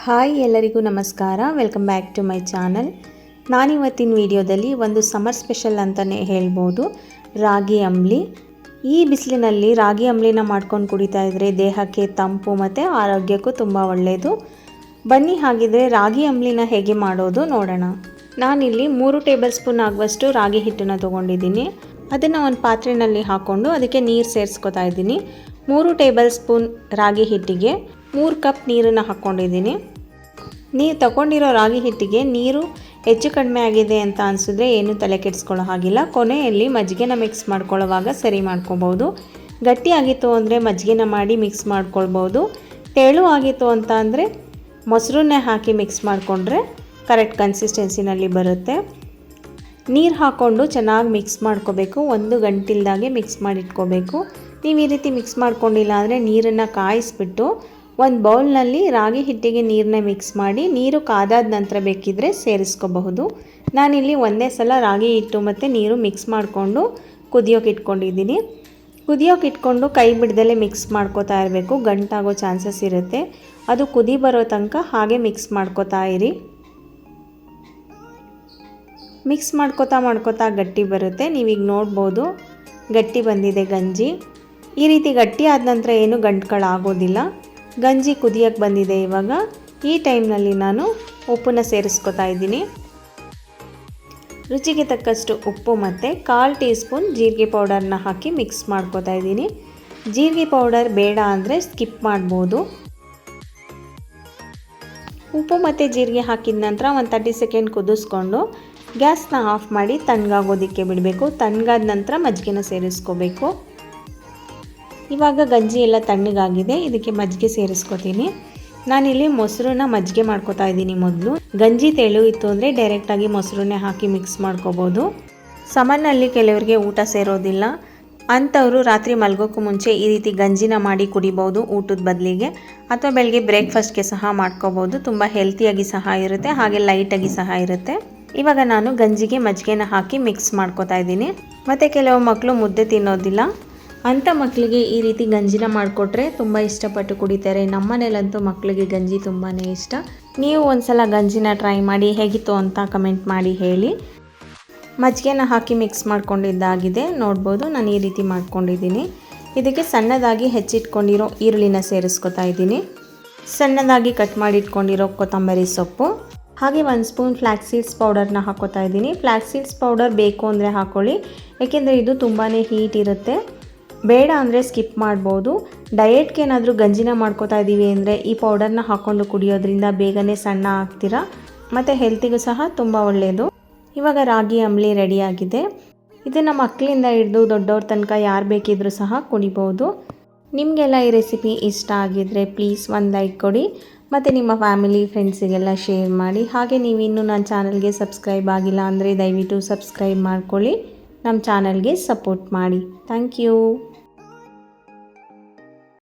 Hi ಎಲ್ಲರಿಗೂ ನಮಸ್ಕಾರ. Welcome back to my channel. ನಾನಿವತ್ತಿನ ವಿಡಿಯೋದಲ್ಲಿ ಒಂದು ಸಮ್ಮರ್ ಸ್ಪೆಷಲ್ ಅಂತಲೇ ಹೇಳ್ಬೋದು, ರಾಗಿ ಅಂಬ್ಲಿ. ಈ ಬಿಸಿಲಿನಲ್ಲಿ ರಾಗಿ ಅಂಬ್ಲಿನ ಮಾಡ್ಕೊಂಡು ಕುಡಿತಾ ಇದ್ದರೆ ದೇಹಕ್ಕೆ ತಂಪು ಮತ್ತು ಆರೋಗ್ಯಕ್ಕೂ ತುಂಬ ಒಳ್ಳೆಯದು. ಬನ್ನಿ ಹಾಗಿದ್ರೆ ರಾಗಿ ಅಂಬ್ಲಿನ ಹೇಗೆ ಮಾಡೋದು ನೋಡೋಣ. ನಾನಿಲ್ಲಿ 3 ಟೇಬಲ್ ಸ್ಪೂನ್ ಆಗುವಷ್ಟು ರಾಗಿ ಹಿಟ್ಟನ್ನು ತೊಗೊಂಡಿದ್ದೀನಿ. ಅದನ್ನು ಒಂದು ಪಾತ್ರೆಯಲ್ಲಿ ಹಾಕ್ಕೊಂಡು ಅದಕ್ಕೆ ನೀರು ಸೇರಿಸ್ಕೊತಾ ಇದ್ದೀನಿ. 3 ಟೇಬಲ್ ಸ್ಪೂನ್ ರಾಗಿ ಹಿಟ್ಟಿಗೆ 3 ಕಪ್ ನೀರನ್ನು ಹಾಕ್ಕೊಂಡಿದ್ದೀನಿ. ನೀವು ತಗೊಂಡಿರೋ ರಾಗಿ ಹಿಟ್ಟಿಗೆ ನೀರು ಹೆಚ್ಚು ಕಡಿಮೆ ಆಗಿದೆ ಅಂತ ಅನಿಸಿದ್ರೆ ಏನು ತಲೆ ಕೆಡಿಸ್ಕೊಳ್ಳೋ ಹಾಗಿಲ್ಲ. ಕೊನೆಯಲ್ಲಿ ಮಜ್ಜಿಗೆನ ಮಿಕ್ಸ್ ಮಾಡ್ಕೊಳ್ಳೋವಾಗ ಸರಿ ಮಾಡ್ಕೊಬೋದು. ಗಟ್ಟಿಯಾಗಿತ್ತು ಅಂದರೆ ಮಜ್ಜಿಗೆನ ಮಾಡಿ ಮಿಕ್ಸ್ ಮಾಡ್ಕೊಳ್ಬೋದು. ತೆಳು ಆಗಿತ್ತು ಅಂತ ಅಂದರೆ ಮೊಸರನ್ನೇ ಹಾಕಿ ಮಿಕ್ಸ್ ಮಾಡಿಕೊಂಡ್ರೆ ಕರೆಕ್ಟ್ ಕನ್ಸಿಸ್ಟೆನ್ಸಿನಲ್ಲಿ ಬರುತ್ತೆ. ನೀರು ಹಾಕ್ಕೊಂಡು ಚೆನ್ನಾಗಿ ಮಿಕ್ಸ್ ಮಾಡ್ಕೋಬೇಕು. ಒಂದು ಗಂಟಿಲ್ದಾಗೆ ಮಿಕ್ಸ್ ಮಾಡಿಟ್ಕೋಬೇಕು. ನೀವು ಈ ರೀತಿ ಮಿಕ್ಸ್ ಮಾಡ್ಕೊಂಡಿಲ್ಲ ಅಂದರೆ ನೀರನ್ನು ಕಾಯಿಸ್ಬಿಟ್ಟು ಒಂದು ಬೌಲ್ನಲ್ಲಿ ರಾಗಿ ಹಿಟ್ಟಿಗೆ ನೀರನ್ನ ಮಿಕ್ಸ್ ಮಾಡಿ ನೀರು ಕಾದಾದ ನಂತರ ಬೇಕಿದ್ದರೆ ಸೇರಿಸ್ಕೋಬಹುದು. ನಾನಿಲ್ಲಿ ಒಂದೇ ಸಲ ರಾಗಿ ಹಿಟ್ಟು ಮತ್ತು ನೀರು ಮಿಕ್ಸ್ ಮಾಡಿಕೊಂಡು ಕುದಿಯೋಕೆ ಇಟ್ಕೊಂಡಿದ್ದೀನಿ. ಕುದಿಯೋಕೆ ಇಟ್ಕೊಂಡು ಕೈ ಬಿಡ್ದಲ್ಲೇ ಮಿಕ್ಸ್ ಮಾಡ್ಕೋತಾ ಇರಬೇಕು. ಗಂಟಾಗೋ ಚಾನ್ಸಸ್ ಇರುತ್ತೆ. ಅದು ಕುದಿ ಬರೋ ತನಕ ಹಾಗೆ ಮಿಕ್ಸ್ ಮಾಡ್ಕೋತಾ ಇರಿ. ಮಿಕ್ಸ್ ಮಾಡ್ಕೋತಾ ಗಟ್ಟಿ ಬರುತ್ತೆ. ನೀವೀಗ ನೋಡ್ಬೋದು ಗಟ್ಟಿ ಬಂದಿದೆ ಗಂಜಿ. ಈ ರೀತಿ ಗಟ್ಟಿ ಆದ ನಂತರ ಏನು ಗಂಟುಗಳಾಗೋದಿಲ್ಲ. ಗಂಜಿ ಕುದಿಯೋಕ್ಕೆ ಬಂದಿದೆ. ಇವಾಗ ಈ ಟೈಮ್ನಲ್ಲಿ ನಾನು ಉಪ್ಪನ್ನು ಸೇರಿಸ್ಕೊತಾ ಇದ್ದೀನಿ. ರುಚಿಗೆ ತಕ್ಕಷ್ಟು ಉಪ್ಪು ಮತ್ತು 1/4 ಟೀ ಸ್ಪೂನ್ ಜೀರಿಗೆ ಪೌಡರ್ನ ಹಾಕಿ ಮಿಕ್ಸ್ ಮಾಡ್ಕೋತಾ ಇದ್ದೀನಿ. ಜೀರಿಗೆ ಪೌಡರ್ ಬೇಡ ಅಂದರೆ ಸ್ಕಿಪ್ ಮಾಡ್ಬೋದು. ಉಪ್ಪು ಮತ್ತು ಜೀರಿಗೆ ಹಾಕಿದ ನಂತರ ಒಂದು 30 ಸೆಕೆಂಡ್ ಕುದಿಸ್ಕೊಂಡು ಗ್ಯಾಸ್ನ ಆಫ್ ಮಾಡಿ ತಣ್ಣಗಾಗೋದಕ್ಕೆ ಬಿಡಬೇಕು. ತಣ್ಣಗಾದ ನಂತರ ಮಜ್ಜಿಗೆನ ಸೇರಿಸ್ಕೋಬೇಕು. ಇವಾಗ ಗಂಜಿ ಎಲ್ಲ ತಣ್ಣಗಾಗಿದೆ. ಇದಕ್ಕೆ ಮಜ್ಜಿಗೆ ಸೇರಿಸ್ಕೊತೀನಿ. ನಾನಿಲ್ಲಿ ಮೊಸರನ್ನ ಮಜ್ಜಿಗೆ ಮಾಡ್ಕೋತಾ ಇದ್ದೀನಿ. ಮೊದಲು ಗಂಜಿ ತೆಳು ಇತ್ತು ಅಂದರೆ ಡೈರೆಕ್ಟಾಗಿ ಮೊಸರನ್ನೇ ಹಾಕಿ ಮಿಕ್ಸ್ ಮಾಡ್ಕೋಬೋದು. ಸಮರ್ನಲ್ಲಿ ಕೆಲವರಿಗೆ ಊಟ ಸೇರೋದಿಲ್ಲ ಅಂಥವರು ರಾತ್ರಿ ಮಲಗೋಕ್ಕೂ ಮುಂಚೆ ಈ ರೀತಿ ಗಂಜಿನ ಮಾಡಿ ಕುಡಿಬೋದು ಊಟದ ಬದಲಿಗೆ, ಅಥವಾ ಬೆಳಗ್ಗೆ ಬ್ರೇಕ್ಫಾಸ್ಟ್ಗೆ ಸಹ ಮಾಡ್ಕೋಬೋದು. ತುಂಬ ಹೆಲ್ತಿಯಾಗಿ ಸಹ ಇರುತ್ತೆ, ಹಾಗೆ ಲೈಟಾಗಿ ಸಹ ಇರುತ್ತೆ. ಇವಾಗ ನಾನು ಗಂಜಿಗೆ ಮಜ್ಜಿಗೆನ ಹಾಕಿ ಮಿಕ್ಸ್ ಮಾಡ್ಕೋತಾ ಇದ್ದೀನಿ. ಮತ್ತು ಕೆಲವು ಮಕ್ಕಳು ಮುದ್ದೆ ತಿನ್ನೋದಿಲ್ಲ. ಅಂಥ ಮಕ್ಕಳಿಗೆ ಈ ರೀತಿ ಗಂಜಿನ ಮಾಡಿಕೊಟ್ರೆ ತುಂಬ ಇಷ್ಟಪಟ್ಟು ಕುಡಿತಾರೆ. ನಮ್ಮ ಮನೇಲಂತೂ ಮಕ್ಕಳಿಗೆ ಗಂಜಿ ತುಂಬಾ ಇಷ್ಟ. ನೀವು ಒಂದ್ಸಲ ಗಂಜಿನ ಟ್ರೈ ಮಾಡಿ ಹೇಗಿತ್ತು ಅಂತ ಕಮೆಂಟ್ ಮಾಡಿ ಹೇಳಿ. ಮಜ್ಜಿಗೆನ ಹಾಕಿ ಮಿಕ್ಸ್ ಮಾಡ್ಕೊಂಡಿದ್ದಾಗಿದೆ. ನೋಡ್ಬೋದು ನಾನು ಈ ರೀತಿ ಮಾಡ್ಕೊಂಡಿದ್ದೀನಿ. ಇದಕ್ಕೆ ಸಣ್ಣದಾಗಿ ಹೆಚ್ಚಿಟ್ಕೊಂಡಿರೋ ಈರುಳ್ಳಿನ ಸೇರಿಸ್ಕೊತಾ ಇದ್ದೀನಿ. ಸಣ್ಣದಾಗಿ ಕಟ್ ಮಾಡಿ ಇಟ್ಕೊಂಡಿರೋ ಕೊತ್ತಂಬರಿ ಸೊಪ್ಪು, ಹಾಗೆ 1 ಸ್ಪೂನ್ ಫ್ಲ್ಯಾಕ್ಸ್ ಸೀಡ್ಸ್ ಪೌಡರ್ನ ಹಾಕೋತಾ ಇದ್ದೀನಿ. ಫ್ಲ್ಯಾಕ್ಸ್ ಸೀಡ್ಸ್ ಪೌಡರ್ ಬೇಕು ಅಂದರೆ ಹಾಕ್ಕೊಳ್ಳಿ, ಏಕೆಂದರೆ ಇದು ತುಂಬಾ ಹೀಟ್ ಇರುತ್ತೆ. ಬೇಡ ಅಂದರೆ ಸ್ಕಿಪ್ ಮಾಡ್ಬೋದು. ಡಯೆಟ್ಗೆ ಏನಾದರೂ ಗಂಜಿನ ಮಾಡ್ಕೋತಾ ಇದ್ದೀವಿ ಅಂದರೆ ಈ ಪೌಡರ್ನ ಹಾಕ್ಕೊಂಡು ಕುಡಿಯೋದ್ರಿಂದ ಬೇಗನೆ ಸಣ್ಣ ಆಗ್ತೀರಾ ಮತ್ತು ಹೆಲ್ತಿಗೂ ಸಹ ತುಂಬ ಒಳ್ಳೆಯದು. ಇವಾಗ ರಾಗಿ ಅಂಬ್ಲಿ ರೆಡಿಯಾಗಿದೆ. ಇದನ್ನು ಮಕ್ಕಳಿಂದ ಹಿಡಿದು ದೊಡ್ಡವ್ರ ತನಕ ಯಾರು ಬೇಕಿದ್ರೂ ಸಹ ಕುಡಿಬೋದು. ನಿಮಗೆಲ್ಲ ಈ ರೆಸಿಪಿ ಇಷ್ಟ ಆಗಿದ್ದರೆ ಪ್ಲೀಸ್ ಒಂದು ಲೈಕ್ ಕೊಡಿ ಮತ್ತು ನಿಮ್ಮ ಫ್ಯಾಮಿಲಿ ಫ್ರೆಂಡ್ಸಿಗೆಲ್ಲ ಶೇರ್ ಮಾಡಿ. ಹಾಗೆ ನೀವು ಇನ್ನೂ ನನ್ನ ಚಾನಲ್ಗೆ ಸಬ್ಸ್ಕ್ರೈಬ್ ಆಗಿಲ್ಲ ಅಂದರೆ ದಯವಿಟ್ಟು ಸಬ್ಸ್ಕ್ರೈಬ್ ಮಾಡ್ಕೊಳ್ಳಿ. ನಮ್ಮ ಚಾನಲ್ಗೆ ಸಪೋರ್ಟ್ ಮಾಡಿ. Thank you.